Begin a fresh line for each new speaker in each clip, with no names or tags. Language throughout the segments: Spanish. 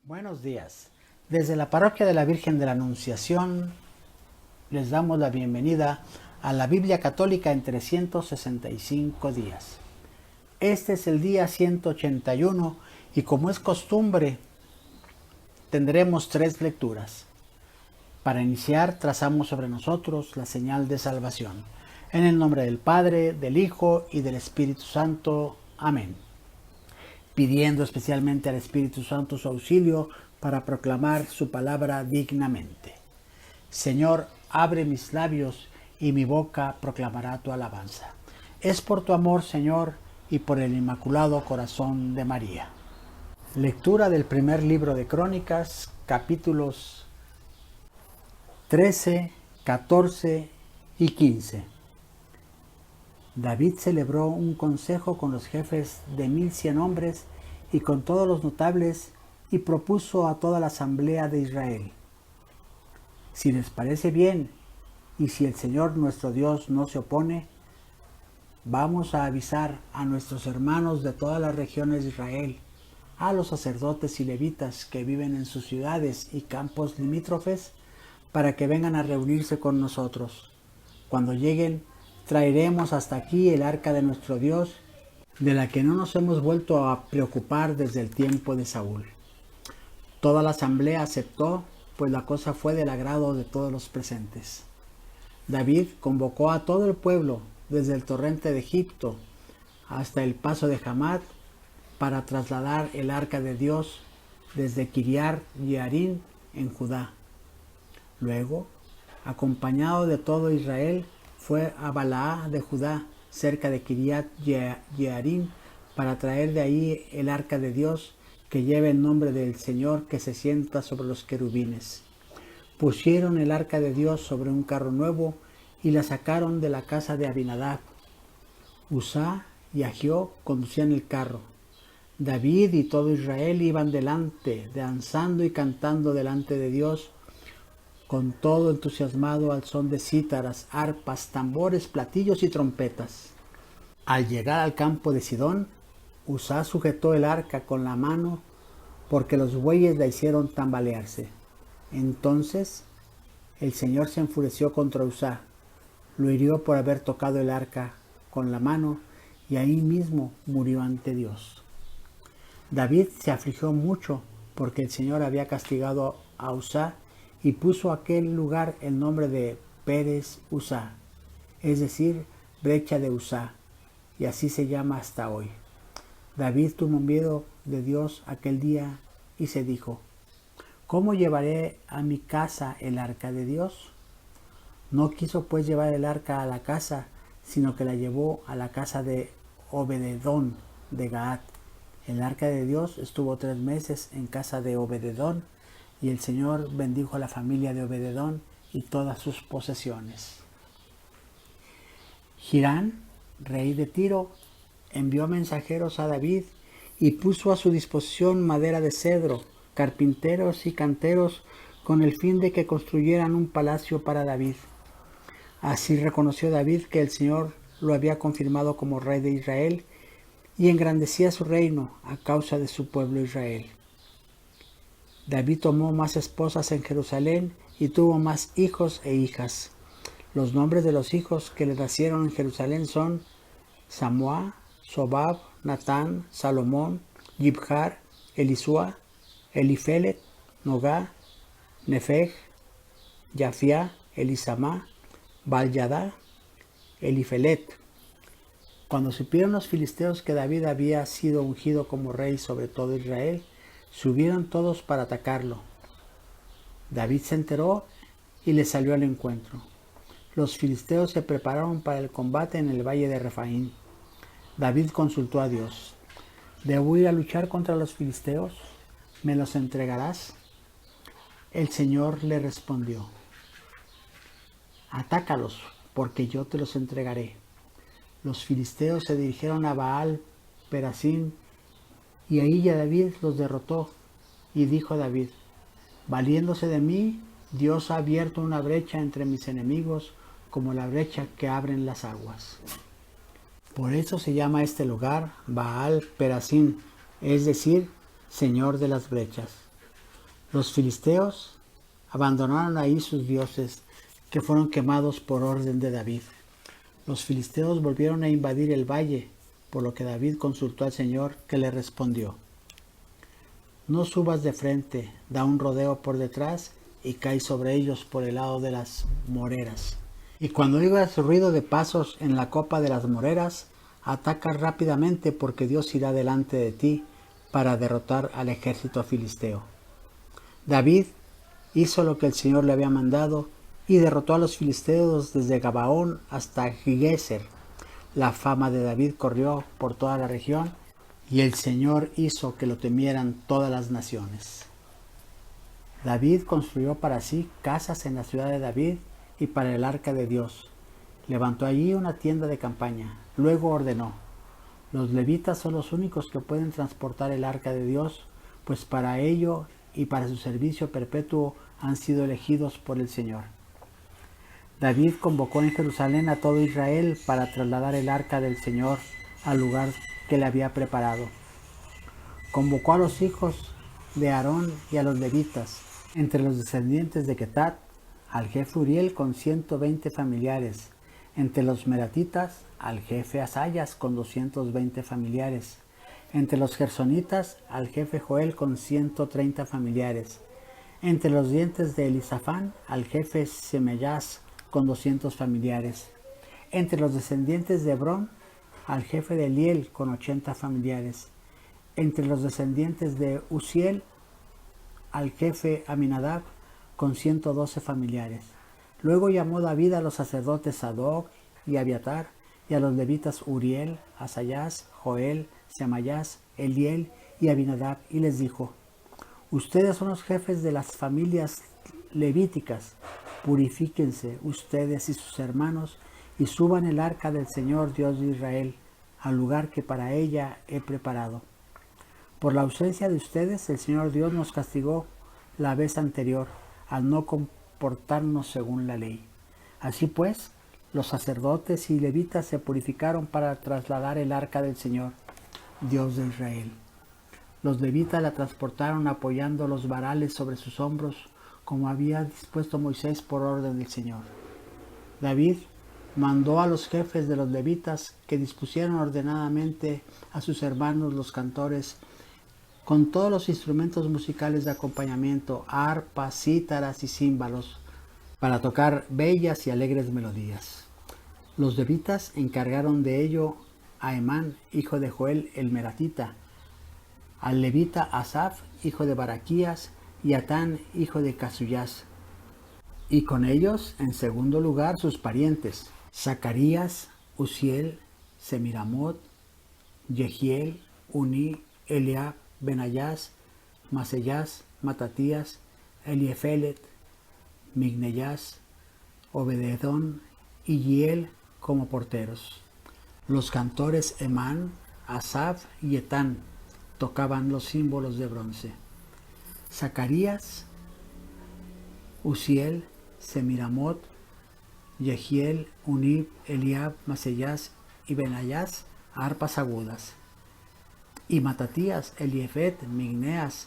Buenos días. Desde la Parroquia de la Virgen de la Anunciación les damos la bienvenida a la Biblia Católica en 365 días. Este es el día 181 y como es costumbre tendremos 3 lecturas. Para iniciar trazamos sobre nosotros la señal de salvación. En el nombre del Padre, del Hijo y del Espíritu Santo. Amén. Pidiendo especialmente al Espíritu Santo su auxilio para proclamar su palabra dignamente. Señor, abre mis labios y mi boca proclamará tu alabanza. Es por tu amor, Señor, y por el Inmaculado Corazón de María. Lectura del primer libro de Crónicas, capítulos 13, 14 y 15. David celebró un consejo con los jefes de 1100 hombres y con todos los notables y propuso a toda la asamblea de Israel: si les parece bien y si el Señor nuestro Dios no se opone, vamos a avisar a nuestros hermanos de todas las regiones de Israel, a los sacerdotes y levitas que viven en sus ciudades y campos limítrofes, para que vengan a reunirse con nosotros. Cuando lleguen, traeremos hasta aquí el arca de nuestro Dios, de la que no nos hemos vuelto a preocupar desde el tiempo de Saúl. Toda la asamblea aceptó, pues la cosa fue del agrado de todos los presentes. David convocó a todo el pueblo, desde el torrente de Egipto hasta el paso de Hamat, para trasladar el arca de Dios desde Kiriat Jearim en Judá. Luego, acompañado de todo Israel, fue a Balaá de Judá, cerca de Kiriat Jearim, para traer de ahí el arca de Dios, que lleva el nombre del Señor que se sienta sobre los querubines. Pusieron el arca de Dios sobre un carro nuevo y la sacaron de la casa de Abinadab. Uzá y Ahió conducían el carro. David y todo Israel iban delante, danzando y cantando delante de Dios, con todo entusiasmado al son de cítaras, arpas, tambores, platillos y trompetas. Al llegar al campo de Sidón, Uzá sujetó el arca con la mano porque los bueyes la hicieron tambalearse. Entonces el Señor se enfureció contra Uzá, lo hirió por haber tocado el arca con la mano y ahí mismo murió ante Dios. David se afligió mucho porque el Señor había castigado a Uzá y puso a aquel lugar el nombre de Pérez Uzá, es decir, brecha de Uzá, y así se llama hasta hoy. David tuvo miedo de Dios aquel día y se dijo: ¿cómo llevaré a mi casa el arca de Dios? No quiso pues llevar el arca a la casa, sino que la llevó a la casa de Obededón de Gaat. El arca de Dios estuvo 3 meses en casa de Obededón, y el Señor bendijo a la familia de Obededón y todas sus posesiones. Hirán, rey de Tiro, envió mensajeros a David y puso a su disposición madera de cedro, carpinteros y canteros, con el fin de que construyeran un palacio para David. Así reconoció David que el Señor lo había confirmado como rey de Israel y engrandecía su reino a causa de su pueblo Israel. David tomó más esposas en Jerusalén y tuvo más hijos e hijas. Los nombres de los hijos que le nacieron en Jerusalén son Samúa, Sobab, Natán, Salomón, Yibjar, Elisúa, Elifelet, Nogá, Nefeg, Yafia, Elisamá, Balyadá, Elifelet. Cuando supieron los filisteos que David había sido ungido como rey sobre todo Israel, subieron todos para atacarlo. David se enteró y le salió al encuentro. Los filisteos se prepararon para el combate en el valle de Refaín. David consultó a Dios: ¿debo ir a luchar contra los filisteos? ¿Me los entregarás? El Señor le respondió: atácalos, porque yo te los entregaré. Los filisteos se dirigieron a Baal Perasim, y ahí ya David los derrotó. Y dijo David: valiéndose de mí, Dios ha abierto una brecha entre mis enemigos, como la brecha que abren las aguas. Por eso se llama este lugar Baal Perasim, es decir, Señor de las brechas. Los filisteos abandonaron ahí sus dioses, que fueron quemados por orden de David. Los filisteos volvieron a invadir el valle, por lo que David consultó al Señor, que le respondió: no subas de frente, da un rodeo por detrás y cae sobre ellos por el lado de las moreras. Y cuando oigas ruido de pasos en la copa de las moreras, ataca rápidamente, porque Dios irá delante de ti para derrotar al ejército filisteo. David hizo lo que el Señor le había mandado y derrotó a los filisteos desde Gabaón hasta Geser. La fama de David corrió por toda la región y el Señor hizo que lo temieran todas las naciones. David construyó para sí casas en la ciudad de David y para el arca de Dios. Levantó allí una tienda de campaña. Luego ordenó: los levitas son los únicos que pueden transportar el arca de Dios, pues para ello y para su servicio perpetuo han sido elegidos por el Señor. David convocó en Jerusalén a todo Israel para trasladar el arca del Señor al lugar que le había preparado. Convocó a los hijos de Aarón y a los levitas. Entre los descendientes de Ketat, al jefe Uriel con 120 familiares. Entre los meratitas, al jefe Asayas con 220 familiares. Entre los gersonitas, al jefe Joel con 130 familiares. Entre los dientes de Elisafán, al jefe Semeyas con 200 familiares. Entre los descendientes de Hebrón, al jefe de Eliel con 80 familiares. Entre los descendientes de Uziel, al jefe Aminadab con 112 familiares. Luego llamó David a los sacerdotes Sadoc y Abiatar, y a los levitas Uriel, Asayas, Joel, Semayas, Eliel y Abinadab, y les dijo: ustedes son los jefes de las familias levíticas, purifíquense ustedes y sus hermanos, y suban el arca del Señor Dios de Israel al lugar que para ella he preparado. Por la ausencia de ustedes, el Señor Dios nos castigó la vez anterior al no comportarnos según la ley. Así pues, los sacerdotes y levitas se purificaron para trasladar el arca del Señor, Dios de Israel. Los levitas la transportaron apoyando los varales sobre sus hombros, como había dispuesto Moisés por orden del Señor. David mandó a los jefes de los levitas que dispusieran ordenadamente a sus hermanos los cantores con todos los instrumentos musicales de acompañamiento, arpas, cítaras y címbalos, para tocar bellas y alegres melodías. Los levitas encargaron de ello a Emán, hijo de Joel el Meratita, al levita Asaf, hijo de Baraquías, y Atán, hijo de Casuyás, y con ellos, en segundo lugar, sus parientes, Zacarías, Uziel, Semiramot, Jehiel, Uní, Eliab, Benayás, Maseyás, Matatías, Eliefelet, Migneyás, Obededón y Giel como porteros. Los cantores Emán, Asaf y Etán tocaban los símbolos de bronce. Zacarías, Uziel, Semiramot, Jehiel, Unib, Eliab, Maseyás y Benayás, arpas agudas. Y Matatías, Eliefet, Migneas,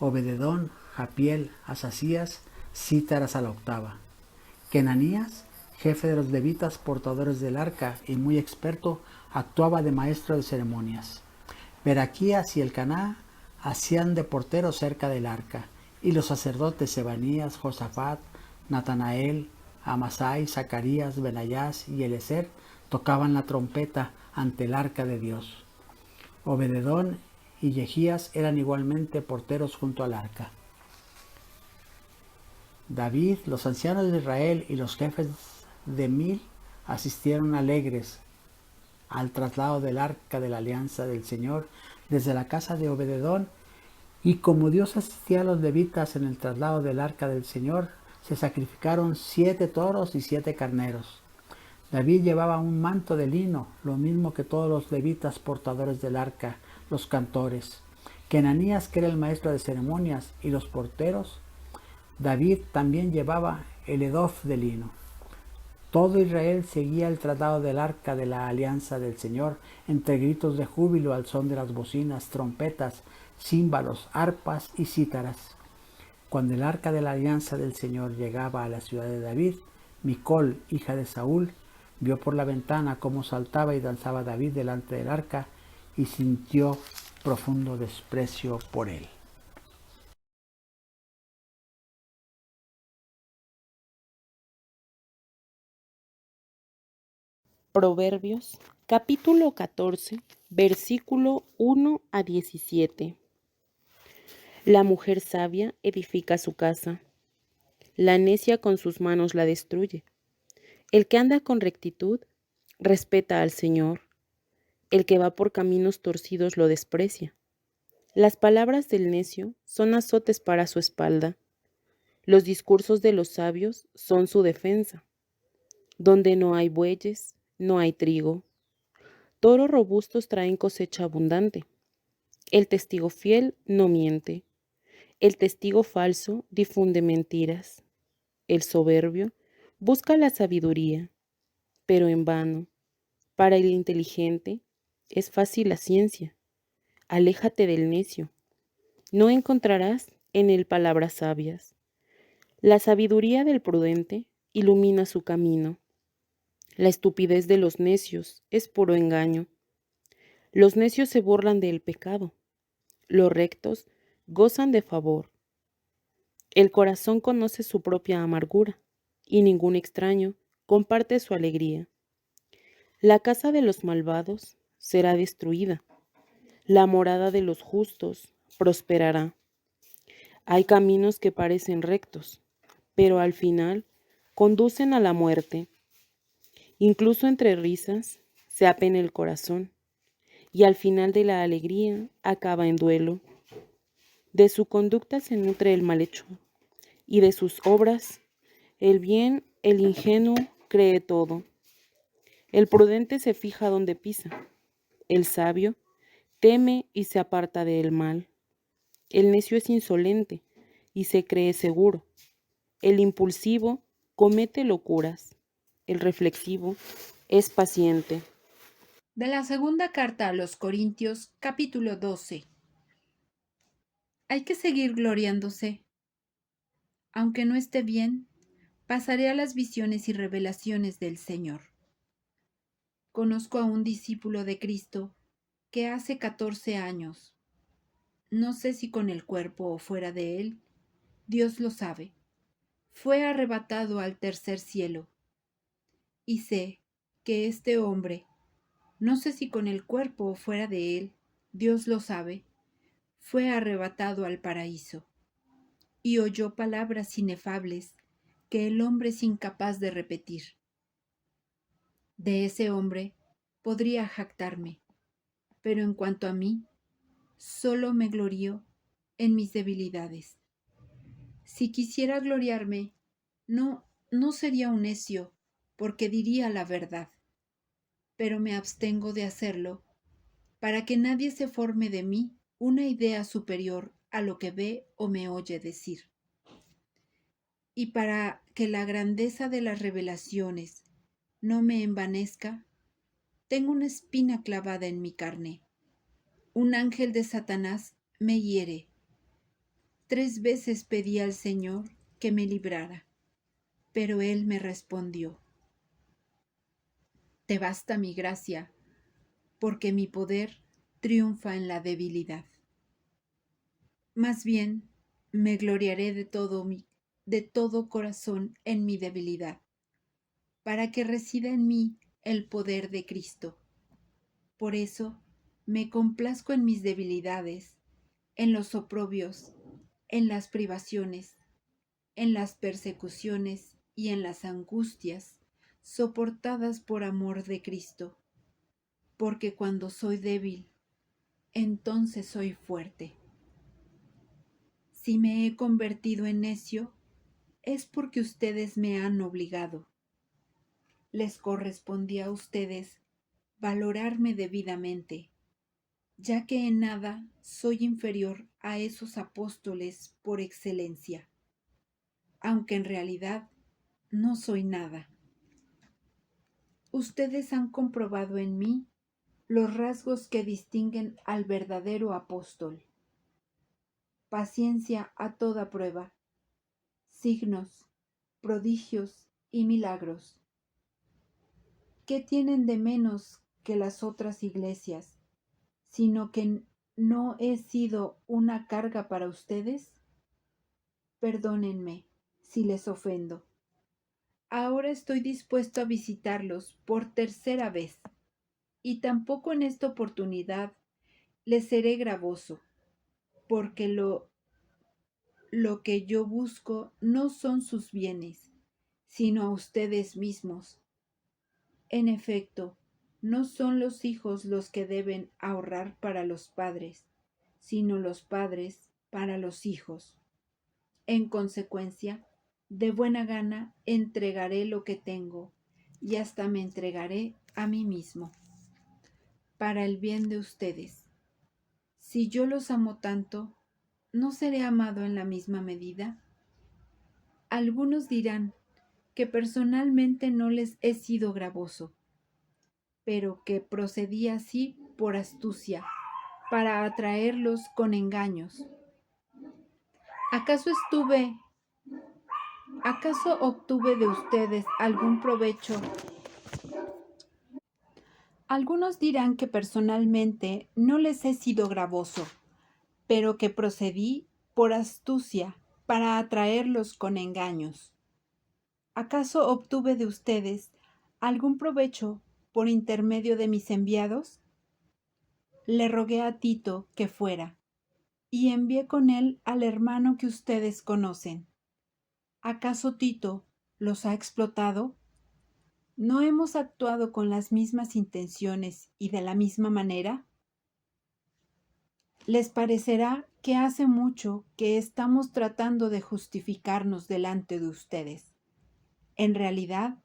Obededón, Japiel, Asasías, cítaras a la octava. Kenanías, jefe de los levitas portadores del arca y muy experto, actuaba de maestro de ceremonias. Beraquías y Elcaná hacían de porteros cerca del arca, y los sacerdotes Sebanías, Josafat, Natanael, Amasai, Zacarías, Benayás y Elezer tocaban la trompeta ante el arca de Dios. Obededón y Yehías eran igualmente porteros junto al arca. David, los ancianos de Israel y los jefes de 1000 asistieron alegres al traslado del arca de la alianza del Señor desde la casa de Obededón, y como Dios asistía a los levitas en el traslado del arca del Señor, se sacrificaron 7 toros y 7 carneros. David llevaba un manto de lino, lo mismo que todos los levitas portadores del arca, los cantores. Kenanías, que era el maestro de ceremonias, y los porteros. David también llevaba el edof de lino. Todo Israel seguía el traslado del arca de la alianza del Señor entre gritos de júbilo al son de las bocinas, trompetas, címbalos, arpas y cítaras. Cuando el arca de la alianza del Señor llegaba a la ciudad de David, Micol, hija de Saúl, vio por la ventana cómo saltaba y danzaba David delante del arca y sintió profundo desprecio por él.
Proverbios, capítulo 14, versículo 1 a 17. La mujer sabia edifica su casa, la necia con sus manos la destruye. El que anda con rectitud respeta al Señor, el que va por caminos torcidos lo desprecia. Las palabras del necio son azotes para su espalda, los discursos de los sabios son su defensa. Donde no hay bueyes, no hay trigo. Toros robustos traen cosecha abundante. El testigo fiel no miente. El testigo falso difunde mentiras. El soberbio busca la sabiduría, pero en vano. Para el inteligente es fácil la ciencia. Aléjate del necio. No encontrarás en él palabras sabias. La sabiduría del prudente ilumina su camino. La estupidez de los necios es puro engaño. Los necios se burlan del pecado. Los rectos gozan de favor. El corazón conoce su propia amargura, y ningún extraño comparte su alegría. La casa de los malvados será destruida. La morada de los justos prosperará. Hay caminos que parecen rectos, pero al final conducen a la muerte. Incluso entre risas se apena el corazón, y al final de la alegría acaba en duelo. De su conducta se nutre el malhechor, y de sus obras el bien, el ingenuo cree todo. El prudente se fija donde pisa, el sabio teme y se aparta del mal. El necio es insolente y se cree seguro. El impulsivo comete locuras. El reflexivo es paciente.
De la segunda carta a los Corintios, capítulo 12. Hay que seguir gloriándose. Aunque no esté bien, pasaré a las visiones y revelaciones del Señor. Conozco a un discípulo de Cristo que hace 14 años, no sé si con el cuerpo o fuera de él, Dios lo sabe, fue arrebatado al tercer cielo. Y sé que este hombre, no sé si con el cuerpo o fuera de él, Dios lo sabe, fue arrebatado al paraíso y oyó palabras inefables que el hombre es incapaz de repetir. De ese hombre podría jactarme, pero en cuanto a mí, solo me glorío en mis debilidades. Si quisiera gloriarme, no sería un necio, porque diría la verdad, pero me abstengo de hacerlo para que nadie se forme de mí una idea superior a lo que ve o me oye decir. Y para que la grandeza de las revelaciones no me envanezca, tengo una espina clavada en mi carne. Un ángel de Satanás me hiere. 3 veces pedí al Señor que me librara, pero Él me respondió: Te basta mi gracia, porque mi poder triunfa en la debilidad. Más bien, me gloriaré de todo corazón en mi debilidad, para que resida en mí el poder de Cristo. Por eso, me complazco en mis debilidades, en los oprobios, en las privaciones, en las persecuciones y en las angustias soportadas por amor de Cristo, porque cuando soy débil, entonces soy fuerte. Si me he convertido en necio, es porque ustedes me han obligado. Les correspondía a ustedes valorarme debidamente, ya que en nada soy inferior a esos apóstoles por excelencia, aunque en realidad no soy nada. Ustedes han comprobado en mí los rasgos que distinguen al verdadero apóstol: paciencia a toda prueba, signos, prodigios y milagros. ¿Qué tienen de menos que las otras iglesias, sino que no he sido una carga para ustedes? Perdónenme si les ofendo. Ahora estoy dispuesto a visitarlos por tercera vez, y tampoco en esta oportunidad les seré gravoso, porque lo que yo busco no son sus bienes, sino a ustedes mismos. En efecto, no son los hijos los que deben ahorrar para los padres, sino los padres para los hijos. En consecuencia, de buena gana entregaré lo que tengo, y hasta me entregaré a mí mismo, para el bien de ustedes. Si yo los amo tanto, ¿no seré amado en la misma medida? Algunos dirán que personalmente no les he sido gravoso, pero que procedí así por astucia, para atraerlos con engaños. ¿Acaso obtuve de ustedes algún provecho? Algunos dirán que personalmente no les he sido gravoso, pero que procedí por astucia para atraerlos con engaños. ¿Acaso obtuve de ustedes algún provecho por intermedio de mis enviados? Le rogué a Tito que fuera, y envié con él al hermano que ustedes conocen. ¿Acaso Tito los ha explotado? ¿No hemos actuado con las mismas intenciones y de la misma manera? Les parecerá que hace mucho que estamos tratando de justificarnos delante de ustedes. En realidad,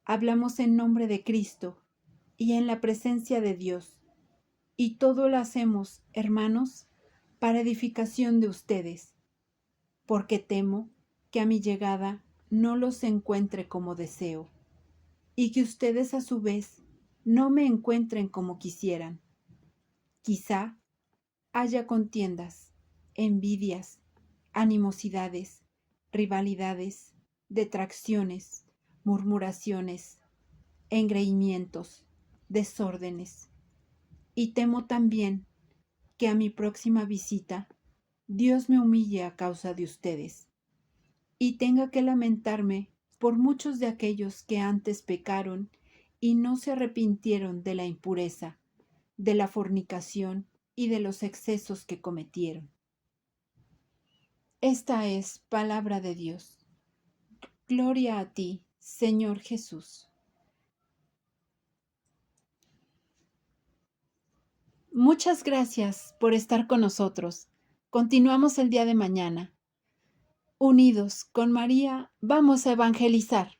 hablamos en nombre de Cristo y en la presencia de Dios, y todo lo hacemos, hermanos, para edificación de ustedes, porque temo que a mi llegada no los encuentre como deseo, y que ustedes a su vez no me encuentren como quisieran. Quizá haya contiendas, envidias, animosidades, rivalidades, detracciones, murmuraciones, engreimientos, desórdenes. Y temo también que a mi próxima visita Dios me humille a causa de ustedes y tenga que lamentarme por muchos de aquellos que antes pecaron y no se arrepintieron de la impureza, de la fornicación y de los excesos que cometieron. Esta es palabra de Dios. Gloria a ti, Señor Jesús. Muchas gracias por estar con nosotros. Continuamos el día de mañana. Unidos con María, vamos a evangelizar.